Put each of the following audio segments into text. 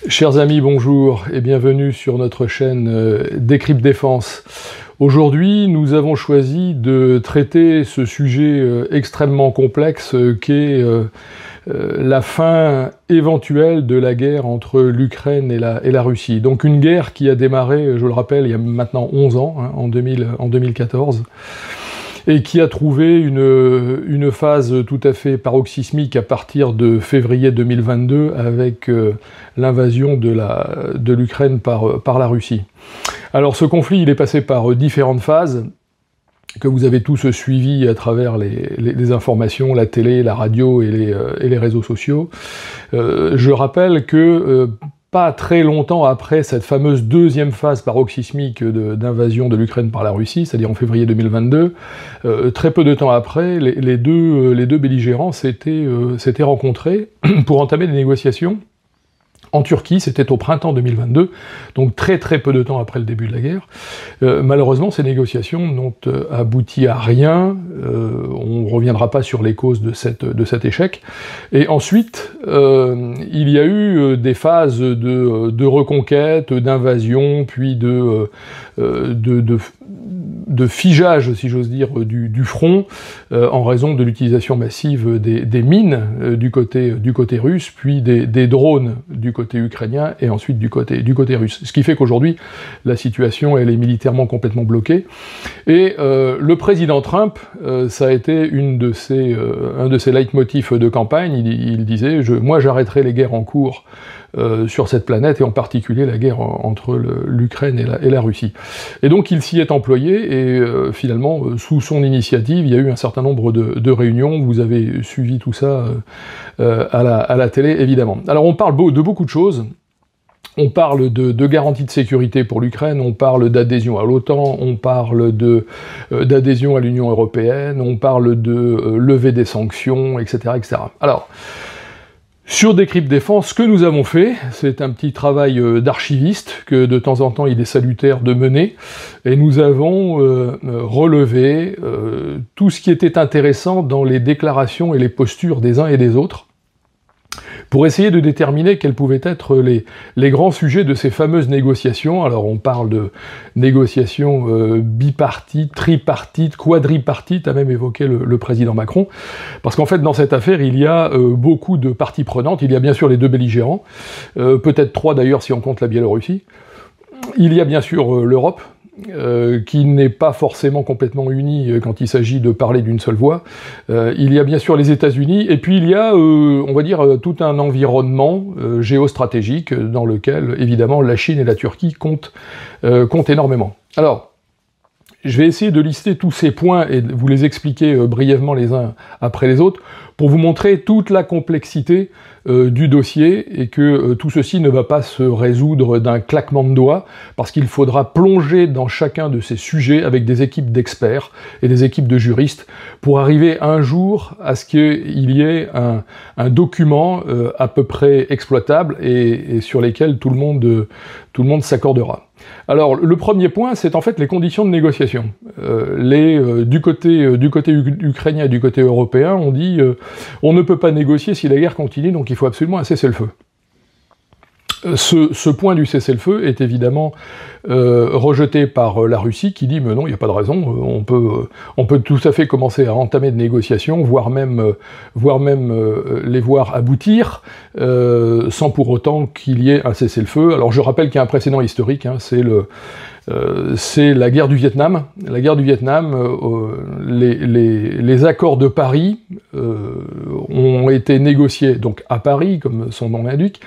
Chers amis, bonjour et bienvenue sur notre chaîne Décrypte Défense. Aujourd'hui, nous avons choisi de traiter ce sujet extrêmement complexe qu'est la fin éventuelle de la guerre entre l'Ukraine et la Russie. Donc une guerre qui a démarré, je le rappelle, il y a maintenant 11 ans, hein, en 2014, et qui a trouvé une phase tout à fait paroxysmique à partir de février 2022 avec l'invasion de l'Ukraine par la Russie. Alors ce conflit, il est passé par différentes phases que vous avez tous suivies à travers les informations, la télé, la radio et les réseaux sociaux. Je rappelle que pas très longtemps après cette fameuse deuxième phase paroxysmique d'invasion de l'Ukraine par la Russie, c'est-à-dire en février 2022, très peu de temps après, les deux belligérants s'étaient rencontrés pour entamer des négociations en Turquie. C'était au printemps 2022, donc très peu de temps après le début de la guerre. Malheureusement, ces négociations n'ont abouti à rien. On ne reviendra pas sur les causes de cet échec. Et ensuite, il y a eu des phases de reconquête, d'invasion, puis de figeage, si j'ose dire, du front, en raison de l'utilisation massive des mines du côté russe, puis des drones du côté ukrainien, et ensuite du côté russe. Ce qui fait qu'aujourd'hui, la situation, elle est militairement complètement bloquée. Et le président Trump, ça a été un de ses leitmotifs de campagne. Il disait, moi j'arrêterai les guerres en cours sur cette planète, et en particulier la guerre entre l'Ukraine et la Russie. Et donc il s'y est employé, et finalement, sous son initiative, il y a eu un certain nombre de réunions. Vous avez suivi tout ça à la télé, évidemment. Alors on parle de beaucoup de choses. On parle de garantie de sécurité pour l'Ukraine, on parle d'adhésion à l'OTAN, on parle d'adhésion à l'Union européenne, on parle de levée des sanctions, etc., etc. Alors, sur Décrypte Défense, ce que nous avons fait, c'est un petit travail d'archiviste que de temps en temps il est salutaire de mener, et nous avons relevé tout ce qui était intéressant dans les déclarations et les postures des uns et des autres, pour essayer de déterminer quels pouvaient être les grands sujets de ces fameuses négociations. Alors on parle de négociations bipartites, tripartites, quadripartites, a même évoqué le président Macron, parce qu'en fait dans cette affaire il y a beaucoup de parties prenantes. Il y a bien sûr les deux belligérants, peut-être trois d'ailleurs si on compte la Biélorussie. Il y a bien sûr l'Europe, qui n'est pas forcément complètement unie quand il s'agit de parler d'une seule voix. Il y a bien sûr les États-Unis, et puis il y a, on va dire, tout un environnement géostratégique dans lequel, évidemment, la Chine et la Turquie comptent énormément. Alors, je vais essayer de lister tous ces points et de vous les expliquer brièvement les uns après les autres, pour vous montrer toute la complexité du dossier, et que tout ceci ne va pas se résoudre d'un claquement de doigts, parce qu'il faudra plonger dans chacun de ces sujets avec des équipes d'experts et des équipes de juristes, pour arriver un jour à ce qu'il y ait un document à peu près exploitable, et sur lesquels tout le monde s'accordera. Alors, le premier point, c'est en fait les conditions de négociation. Du côté ukrainien et du côté européen, on dit on ne peut pas négocier si la guerre continue, donc il faut absolument un cessez-le-feu. Ce point du cessez-le-feu est évidemment rejeté par la Russie, qui dit « mais non, il n'y a pas de raison, on peut tout à fait commencer à entamer des négociations, voire même les voir aboutir, sans pour autant qu'il y ait un cessez-le-feu ». Alors je rappelle qu'il y a un précédent historique, hein, c'est la guerre du Vietnam. La guerre du Vietnam, les accords de Paris ont été négociés donc à Paris, comme son nom l'indique,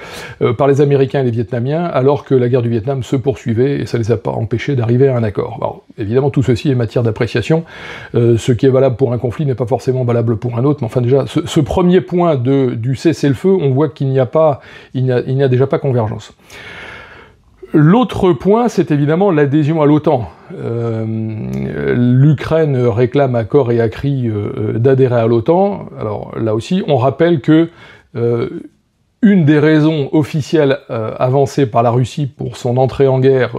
par les Américains et les Vietnamiens, alors que la guerre du Vietnam se poursuivait, et ça ne les a pas empêchés d'arriver à un accord. Alors, évidemment, tout ceci est matière d'appréciation. Ce qui est valable pour un conflit n'est pas forcément valable pour un autre, mais enfin déjà, ce premier point du cessez-le-feu, on voit qu'il n'y a déjà pas convergence. L'autre point, c'est évidemment l'adhésion à l'OTAN. L'Ukraine réclame à corps et à cri d'adhérer à l'OTAN. Alors là aussi, on rappelle que une des raisons officielles avancées par la Russie pour son entrée en guerre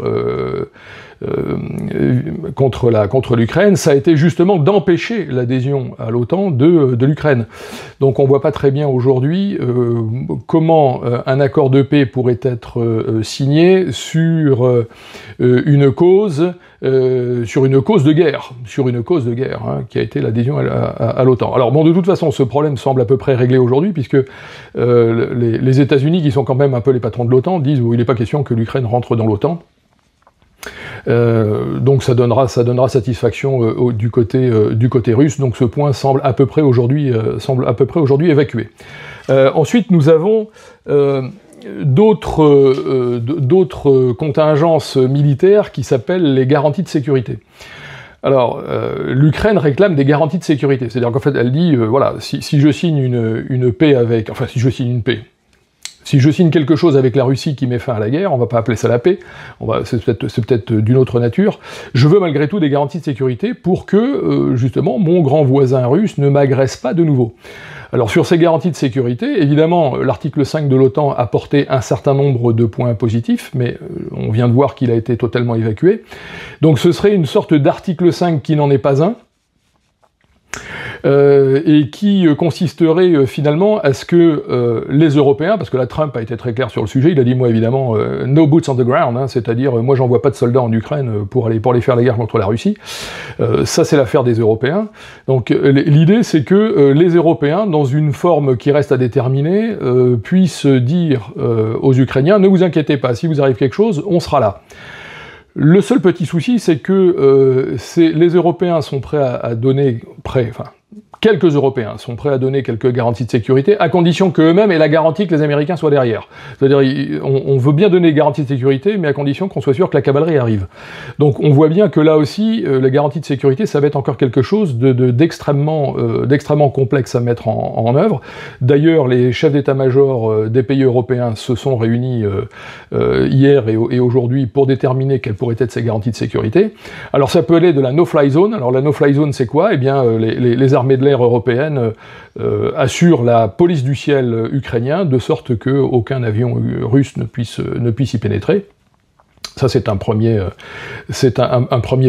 contre l'Ukraine, ça a été justement d'empêcher l'adhésion à l'OTAN de l'Ukraine. Donc on voit pas très bien aujourd'hui comment un accord de paix pourrait être signé sur une cause de guerre, hein, qui a été l'adhésion à l'OTAN. Alors bon, de toute façon, ce problème semble à peu près réglé aujourd'hui, puisque les États-Unis, qui sont quand même un peu les patrons de l'OTAN, disent il n'est pas question que l'Ukraine rentre dans l'OTAN. Donc ça donnera satisfaction du côté russe. Donc ce point semble à peu près aujourd'hui évacué. Ensuite, nous avons d'autres contingences militaires qui s'appellent les garanties de sécurité. Alors, l'Ukraine réclame des garanties de sécurité, c'est-à-dire qu'en fait, elle dit, voilà, si je signe une paix avec... Enfin, si je signe une paix, si je signe quelque chose avec la Russie qui met fin à la guerre, on va pas appeler ça la paix, c'est peut-être d'une autre nature, je veux malgré tout des garanties de sécurité pour que, justement, mon grand voisin russe ne m'agresse pas de nouveau. Alors sur ces garanties de sécurité, évidemment, l'article 5 de l'OTAN a porté un certain nombre de points positifs, mais on vient de voir qu'il a été totalement évacué. Donc ce serait une sorte d'article 5 qui n'en est pas un, et qui consisterait finalement à ce que les Européens, parce que là Trump a été très clair sur le sujet, il a dit moi évidemment no boots on the ground, hein, c'est-à-dire moi j'envoie pas de soldats en Ukraine pour aller faire la guerre contre la Russie, ça c'est l'affaire des Européens. Donc l'idée c'est que les Européens, dans une forme qui reste à déterminer, puissent dire aux Ukrainiens ne vous inquiétez pas, si vous arrive quelque chose, on sera là. Le seul petit souci, c'est que les Européens sont prêts à donner, quelques Européens sont prêts à donner quelques garanties de sécurité, à condition qu'eux-mêmes aient la garantie que les Américains soient derrière. C'est-à-dire, on veut bien donner des garanties de sécurité, mais à condition qu'on soit sûr que la cavalerie arrive. Donc on voit bien que là aussi, les garanties de sécurité, ça va être encore quelque chose d'extrêmement complexe à mettre en œuvre. D'ailleurs, les chefs d'état-major des pays européens se sont réunis hier et aujourd'hui pour déterminer quelles pourraient être ces garanties de sécurité. Alors ça peut aller de la no-fly zone. Alors la no-fly zone, c'est quoi ? Eh bien, les armées de l'air européennes assurent la police du ciel ukrainien, de sorte qu'aucun avion russe ne puisse y pénétrer. Ça, c'est un premier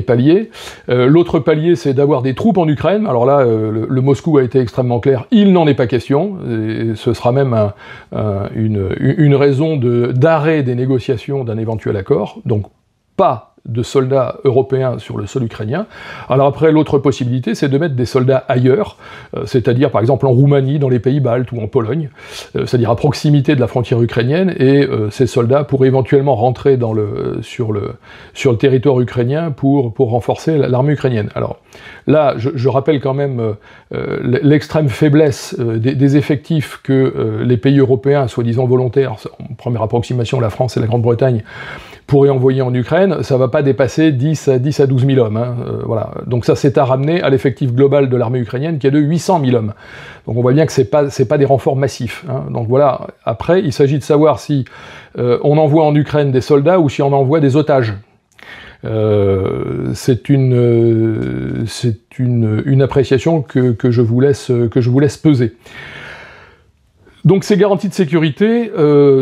palier. L'autre palier, c'est d'avoir des troupes en Ukraine. Alors là, le Moscou a été extrêmement clair, il n'en est pas question. Et ce sera même une raison d'arrêt des négociations d'un éventuel accord. Donc, pas de soldats européens sur le sol ukrainien. Alors après, l'autre possibilité, c'est de mettre des soldats ailleurs, c'est-à-dire par exemple en Roumanie, dans les pays baltes ou en Pologne, c'est-à-dire à proximité de la frontière ukrainienne, et ces soldats pourraient éventuellement rentrer sur le territoire ukrainien pour renforcer l'armée ukrainienne. Alors là, je rappelle quand même l'extrême faiblesse des effectifs que les pays européens, soi-disant volontaires, en première approximation la France et la Grande-Bretagne, pourraient envoyer en Ukraine, ça ne va pas dépasser 10 à 12 000 hommes. Hein, voilà. Donc ça, c'est à ramener à l'effectif global de l'armée ukrainienne qui est de 800 000 hommes. Donc on voit bien que c'est pas des renforts massifs. Hein. Donc voilà, après, il s'agit de savoir si on envoie en Ukraine des soldats ou si on envoie des otages. C'est une appréciation que je vous laisse peser. Donc ces garanties de sécurité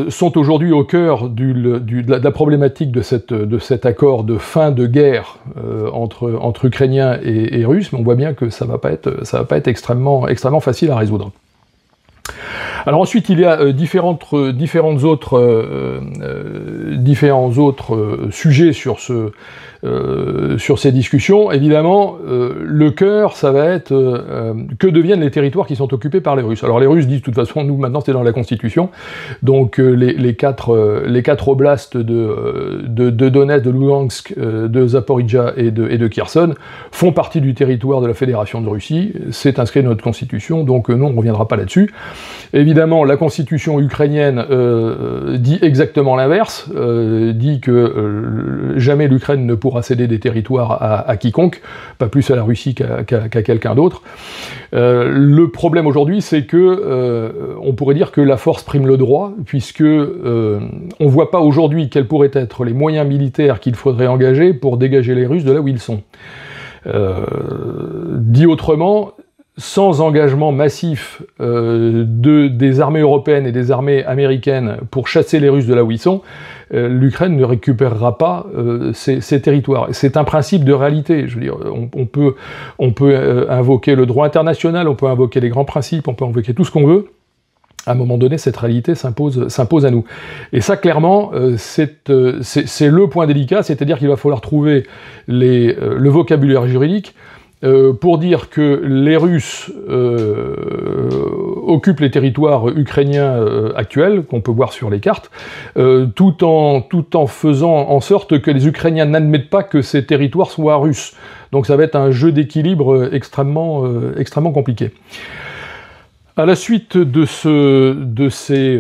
sont aujourd'hui au cœur de la problématique de cet accord de fin de guerre entre Ukrainiens et Russes, mais on voit bien que ça va pas être extrêmement facile à résoudre. Alors ensuite, il y a différents autres sujets sur ces discussions. Évidemment, le cœur, ça va être que deviennent les territoires qui sont occupés par les Russes. Alors les Russes disent de toute façon, nous maintenant c'est dans la Constitution, donc les quatre oblasts de Donetsk, de Luhansk, de Zaporijjia et de Kherson font partie du territoire de la Fédération de Russie. C'est inscrit dans notre Constitution, donc non, on ne reviendra pas là-dessus. Évidemment, la constitution ukrainienne dit exactement l'inverse, dit que jamais l'Ukraine ne pourra céder des territoires à quiconque, pas plus à la Russie qu'à quelqu'un d'autre. Le problème aujourd'hui, c'est que on pourrait dire que la force prime le droit, puisque on voit pas aujourd'hui quels pourraient être les moyens militaires qu'il faudrait engager pour dégager les Russes de là où ils sont. Dit autrement, sans engagement massif des armées européennes et des armées américaines pour chasser les Russes de là où ils sont, l'Ukraine ne récupérera pas ces territoires. C'est un principe de réalité. Je veux dire, on peut invoquer le droit international, on peut invoquer les grands principes, on peut invoquer tout ce qu'on veut. À un moment donné, cette réalité s'impose à nous. Et ça, clairement, c'est le point délicat, c'est-à-dire qu'il va falloir trouver le vocabulaire juridique pour dire que les Russes occupent les territoires ukrainiens actuels, qu'on peut voir sur les cartes, tout en faisant en sorte que les Ukrainiens n'admettent pas que ces territoires soient russes. Donc ça va être un jeu d'équilibre extrêmement compliqué. À la suite de ces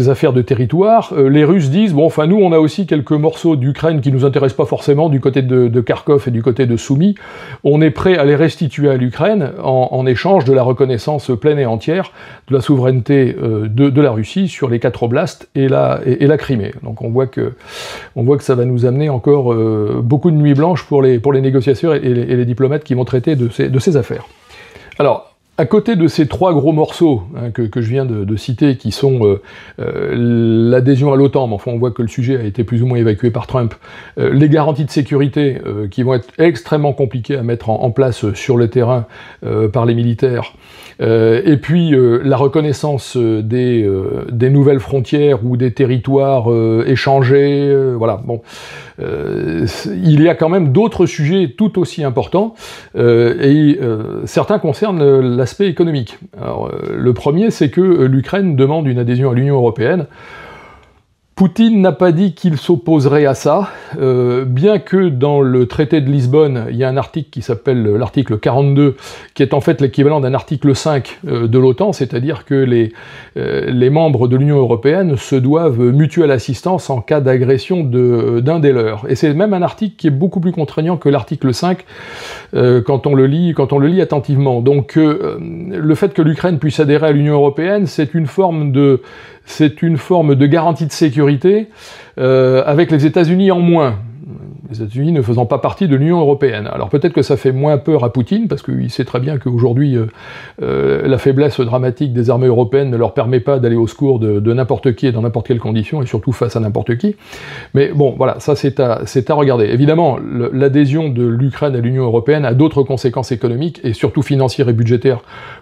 affaires de territoire, les Russes disent, bon, enfin, nous, on a aussi quelques morceaux d'Ukraine qui nous intéressent pas forcément, du côté de Kharkov et du côté de Soumy. On est prêt à les restituer à l'Ukraine en échange de la reconnaissance pleine et entière de la souveraineté de la Russie sur les 4 oblasts et la Crimée. Donc on voit que ça va nous amener encore beaucoup de nuits blanches pour les négociateurs et les diplomates qui vont traiter de ces affaires. Alors, à côté de ces 3 gros morceaux que je viens de citer, qui sont l'adhésion à l'OTAN, mais enfin on voit que le sujet a été plus ou moins évacué par Trump, les garanties de sécurité qui vont être extrêmement compliquées à mettre en place sur le terrain par les militaires, et puis la reconnaissance des nouvelles frontières ou des territoires échangés, voilà, bon. Il y a quand même d'autres sujets tout aussi importants, et certains concernent l'aspect économique. Alors, le premier, c'est que l'Ukraine demande une adhésion à l'Union européenne. Poutine n'a pas dit qu'il s'opposerait à ça, bien que dans le traité de Lisbonne, il y a un article qui s'appelle l'article 42, qui est en fait l'équivalent d'un article 5 de l'OTAN, c'est-à-dire que les membres de l'Union européenne se doivent mutuelle assistance en cas d'agression d'un des leurs. Et c'est même un article qui est beaucoup plus contraignant que l'article 5 quand on le lit attentivement. Donc le fait que l'Ukraine puisse adhérer à l'Union européenne, c'est une forme de garantie de sécurité avec les États-Unis en moins. Les États-Unis ne faisant pas partie de l'Union européenne. Alors peut-être que ça fait moins peur à Poutine, parce qu'il sait très bien qu'aujourd'hui, la faiblesse dramatique des armées européennes ne leur permet pas d'aller au secours de n'importe qui et dans n'importe quelle condition, et surtout face à n'importe qui. Mais bon, voilà, ça c'est à regarder. Évidemment, l'adhésion de l'Ukraine à l'Union européenne a d'autres conséquences économiques, et surtout financières et budgétaires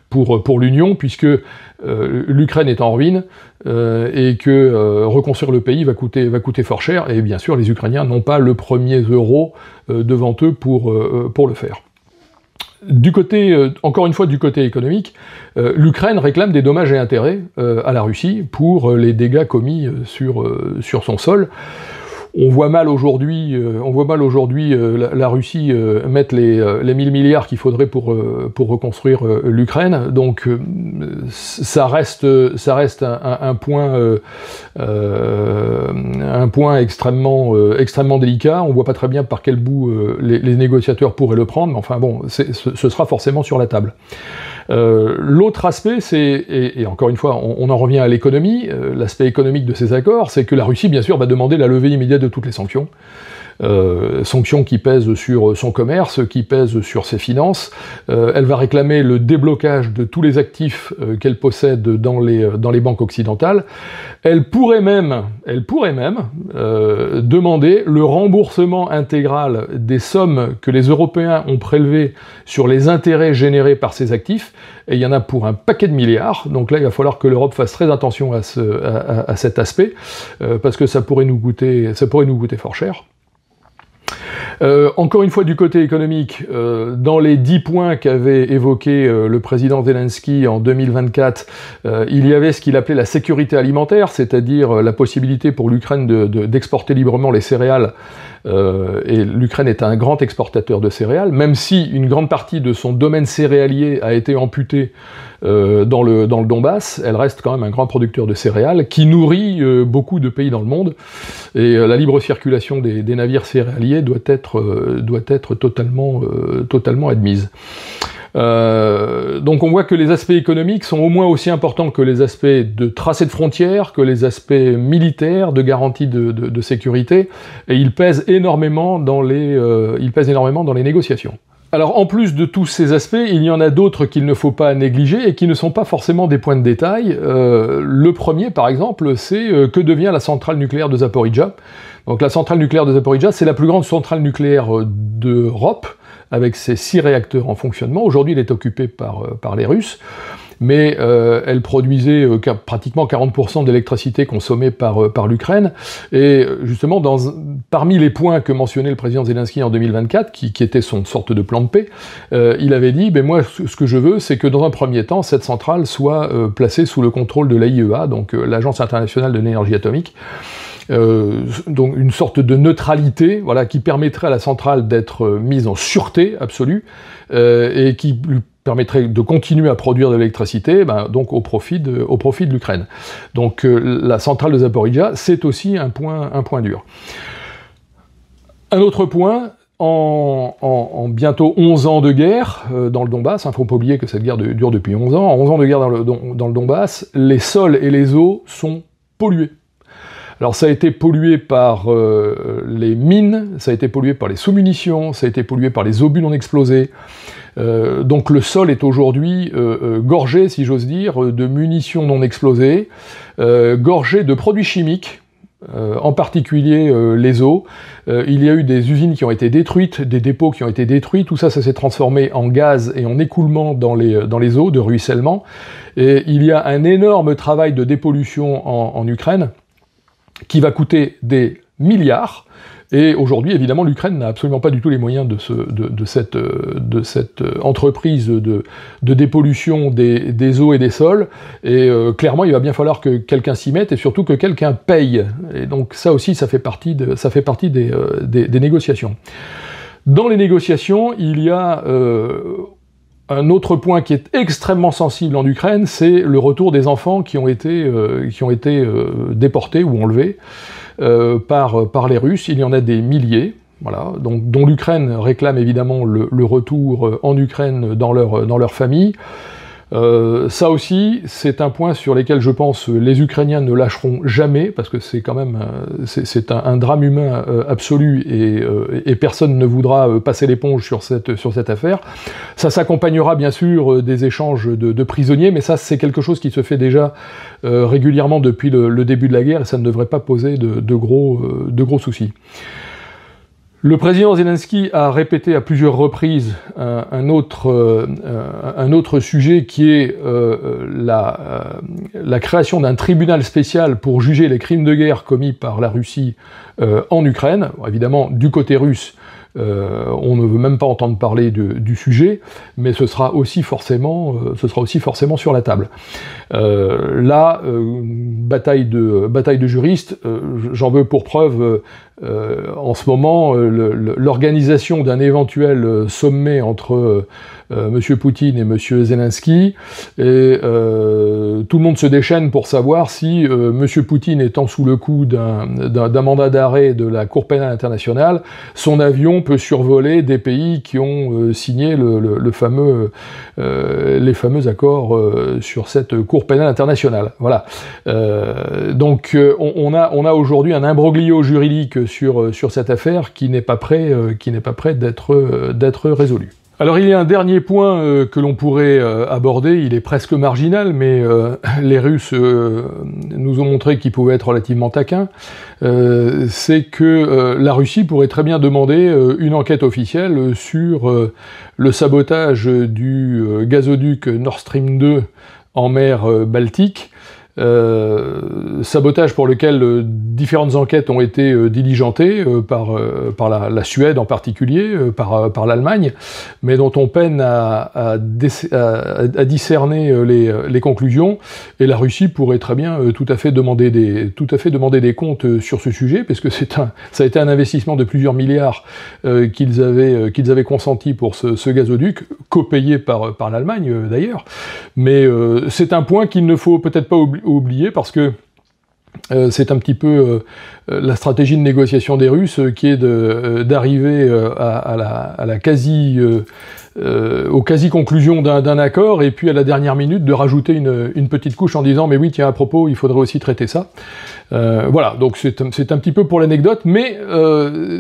pour l'Union, puisque l'Ukraine est en ruine, et que reconstruire le pays va coûter fort cher, et bien sûr les Ukrainiens n'ont pas le premier euro devant eux pour le faire. Encore une fois, du côté économique, l'Ukraine réclame des dommages et intérêts à la Russie pour les dégâts commis sur son sol. On voit mal aujourd'hui la Russie mettre les 1000 milliards qu'il faudrait pour reconstruire l'Ukraine. Donc ça reste un point extrêmement délicat. On voit pas très bien par quel bout les négociateurs pourraient le prendre, mais enfin bon, ce sera forcément sur la table. L'autre aspect, et encore une fois, on en revient à l'économie, l'aspect économique de ces accords, c'est que la Russie, bien sûr, va demander la levée immédiate de toutes les sanctions. Sanctions qui pèsent sur son commerce, qui pèsent sur ses finances. Elle va réclamer le déblocage de tous les actifs qu'elle possède dans les banques occidentales. Elle pourrait même demander le remboursement intégral des sommes que les Européens ont prélevées sur les intérêts générés par ces actifs, et il y en a pour un paquet de milliards. Donc là, il va falloir que l'Europe fasse très attention à cet aspect, parce que ça pourrait nous coûter fort cher. Encore une fois, du côté économique, dans les 10 points qu'avait évoqué le président Zelensky en 2024, il y avait ce qu'il appelait la sécurité alimentaire, c'est-à-dire la possibilité pour l'Ukraine d'exporter librement les céréales, et l'Ukraine est un grand exportateur de céréales, même si une grande partie de son domaine céréalier a été amputée dans le Donbass, elle reste quand même un grand producteur de céréales qui nourrit beaucoup de pays dans le monde, et la libre circulation des navires céréaliers doit être totalement admise. Donc on voit que les aspects économiques sont au moins aussi importants que les aspects de tracé de frontières, que les aspects militaires, de garantie de sécurité, et ils pèsent énormément dans les négociations. Alors en plus de tous ces aspects, il y en a d'autres qu'il ne faut pas négliger et qui ne sont pas forcément des points de détail. Le premier par exemple, c'est que devient la centrale nucléaire de Zaporijjia. Donc la centrale nucléaire de Zaporijjia, c'est la plus grande centrale nucléaire d'Europe, avec ses 6 réacteurs en fonctionnement. Aujourd'hui, elle est occupée par les Russes, mais elle produisait pratiquement 40% d'électricité consommée par l'Ukraine. Et justement, parmi les points que mentionnait le président Zelensky en 2024, qui était son sorte de plan de paix, il avait dit, moi, ce que je veux, c'est que dans un premier temps, cette centrale soit placée sous le contrôle de l'AIEA, donc l'Agence internationale de l'énergie atomique, donc une sorte de neutralité, voilà, qui permettrait à la centrale d'être mise en sûreté absolue, et qui lui permettrait de continuer à produire de l'électricité, donc au profit de l'Ukraine. Donc la centrale de Zaporijjia, c'est aussi un point dur. Un autre point, en bientôt 11 ans de guerre dans le Donbass, il ne faut pas oublier que cette guerre dure depuis 11 ans, en 11 ans de guerre dans le Donbass, les sols et les eaux sont pollués. Alors ça a été pollué par les mines, ça a été pollué par les sous-munitions, ça a été pollué par les obus non explosés. Donc le sol est aujourd'hui gorgé, si j'ose dire, de munitions non explosées, gorgé de produits chimiques, en particulier les eaux. Il y a eu des usines qui ont été détruites, des dépôts qui ont été détruits, tout ça, ça s'est transformé en gaz et en écoulement dans les eaux, de ruissellement. Et il y a un énorme travail de dépollution en Ukraine, qui va coûter des milliards, et aujourd'hui, évidemment, l'Ukraine n'a absolument pas du tout les moyens de cette entreprise de dépollution des eaux et des sols, et clairement, il va bien falloir que quelqu'un s'y mette, et surtout que quelqu'un paye, et donc ça aussi, ça fait partie des négociations. Dans les négociations, il y a un autre point qui est extrêmement sensible en Ukraine, c'est le retour des enfants qui ont été déportés ou enlevés par les Russes. Il y en a des milliers, voilà, donc, dont l'Ukraine réclame évidemment le retour en Ukraine dans leur famille. Ça aussi, c'est un point sur lequel je pense les Ukrainiens ne lâcheront jamais, parce que c'est quand même c'est un drame humain absolu, et personne ne voudra passer l'éponge sur cette affaire. Ça s'accompagnera bien sûr des échanges de prisonniers, mais ça c'est quelque chose qui se fait déjà régulièrement depuis le début de la guerre, et ça ne devrait pas poser de gros soucis. Le président Zelensky a répété à plusieurs reprises un autre sujet qui est la création d'un tribunal spécial pour juger les crimes de guerre commis par la Russie en Ukraine. Bon, évidemment, du côté russe, on ne veut même pas entendre parler du sujet, mais ce sera aussi forcément sur la table. Bataille de juristes, j'en veux pour preuve en ce moment l'organisation d'un éventuel sommet entre M. Poutine et M. Zelensky, et tout le monde se déchaîne pour savoir si M. Poutine étant sous le coup d'un mandat d'arrêt de la Cour pénale internationale, son avion peut survoler des pays qui ont signé les fameux accords sur cette Cour pénale internationale. Voilà. Donc on a aujourd'hui un imbroglio juridique sur cette affaire qui n'est pas prêt d'être résolu. Alors il y a un dernier point que l'on pourrait aborder, il est presque marginal, mais les Russes nous ont montré qu'ils pouvaient être relativement taquins, c'est que la Russie pourrait très bien demander une enquête officielle sur le sabotage du gazoduc Nord Stream 2 en mer Baltique, sabotage pour lequel différentes enquêtes ont été diligentées par la Suède en particulier, par l'Allemagne, mais dont on peine à discerner les conclusions, et la Russie pourrait très bien tout à fait demander des comptes sur ce sujet, parce que ça a été un investissement de plusieurs milliards qu'ils avaient consenti pour ce gazoduc, copayé par l'Allemagne d'ailleurs, mais c'est un point qu'il ne faut peut-être pas oublier, parce que C'est un petit peu la stratégie de négociation des Russes qui est d'arriver aux quasi-conclusions d'un accord, et puis à la dernière minute de rajouter une petite couche en disant « mais oui, tiens, à propos, il faudrait aussi traiter ça ». Voilà, donc c'est un petit peu pour l'anecdote, mais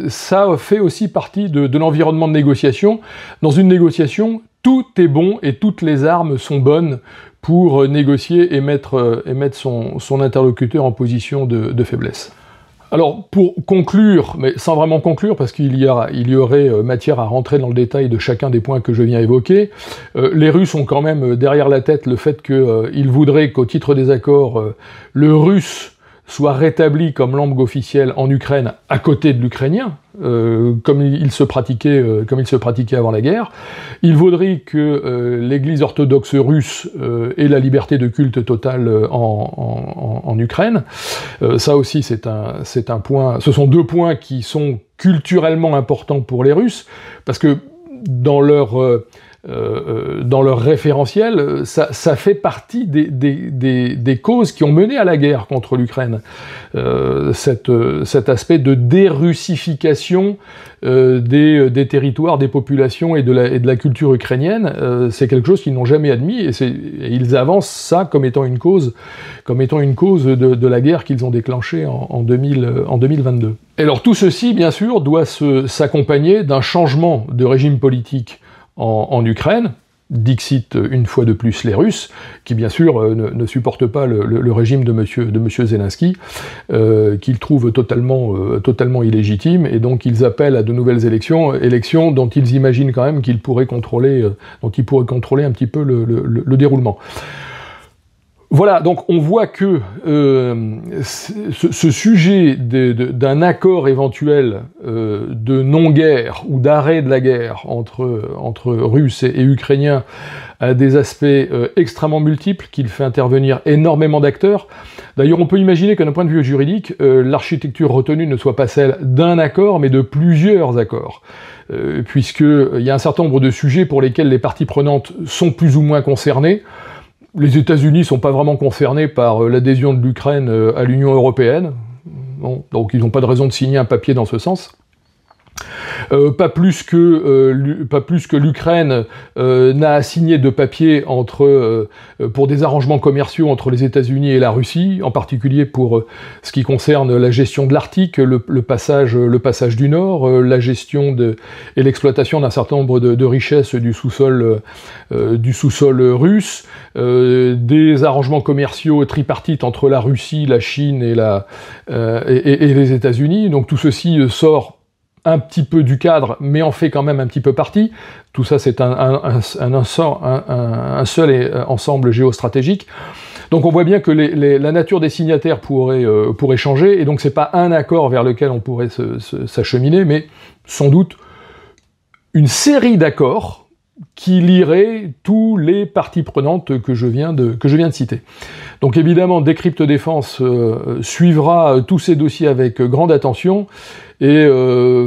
ça fait aussi partie de l'environnement de négociation. Dans une négociation, tout est bon et toutes les armes sont bonnes pour négocier et mettre son interlocuteur en position de faiblesse. Alors, pour conclure, mais sans vraiment conclure, parce qu'il y aurait matière à rentrer dans le détail de chacun des points que je viens évoquer, les Russes ont quand même derrière la tête le fait qu'ils voudraient qu'au titre des accords, le russe soit rétabli comme langue officielle en Ukraine à côté de l'ukrainien, comme il se pratiquait avant la guerre. Il vaudrait que l'Église orthodoxe russe ait la liberté de culte totale en Ukraine. Ça aussi, c'est un point. Ce sont deux points qui sont culturellement importants pour les Russes, parce que dans leur référentiel, ça fait partie des causes qui ont mené à la guerre contre l'Ukraine. Cet aspect de dérussification des territoires, des populations et de la culture ukrainienne, c'est quelque chose qu'ils n'ont jamais admis, et ils avancent ça comme étant une cause de la guerre qu'ils ont déclenchée en 2022. Et alors tout ceci, bien sûr, doit s'accompagner d'un changement de régime politique en Ukraine, dixit une fois de plus les Russes, qui bien sûr ne supportent pas le régime de monsieur Zelensky, qu'ils trouvent totalement illégitime, et donc ils appellent à de nouvelles élections dont ils imaginent quand même qu'ils pourraient contrôler un petit peu le déroulement. Voilà, donc on voit que ce sujet d'un accord éventuel de non-guerre ou d'arrêt de la guerre entre Russes et Ukrainiens a des aspects extrêmement multiples, qu'il fait intervenir énormément d'acteurs. D'ailleurs, on peut imaginer que d'un point de vue juridique, l'architecture retenue ne soit pas celle d'un accord, mais de plusieurs accords. Puisqu'il y a un certain nombre de sujets pour lesquels les parties prenantes sont plus ou moins concernées. Les États-Unis ne sont pas vraiment concernés par l'adhésion de l'Ukraine à l'Union européenne, bon, donc ils n'ont pas de raison de signer un papier dans ce sens. Pas plus que l'Ukraine n'a signé de papier pour des arrangements commerciaux entre les États-Unis et la Russie, en particulier pour ce qui concerne la gestion de l'Arctique, le passage du Nord, la gestion et l'exploitation d'un certain nombre de richesses du sous-sol russe, des arrangements commerciaux tripartites entre la Russie, la Chine et les États-Unis. Donc tout ceci sort un petit peu du cadre, mais en fait quand même un petit peu partie. Tout ça, c'est un seul ensemble géostratégique. Donc on voit bien que la nature des signataires pourrait changer, et donc c'est pas un accord vers lequel on pourrait s'acheminer, mais sans doute une série d'accords qui lierait tous les parties prenantes que je viens de citer. Donc évidemment, Decrypt Défense suivra tous ces dossiers avec grande attention et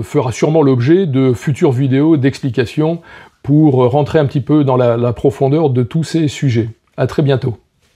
fera sûrement l'objet de futures vidéos d'explications pour rentrer un petit peu dans la profondeur de tous ces sujets. À très bientôt.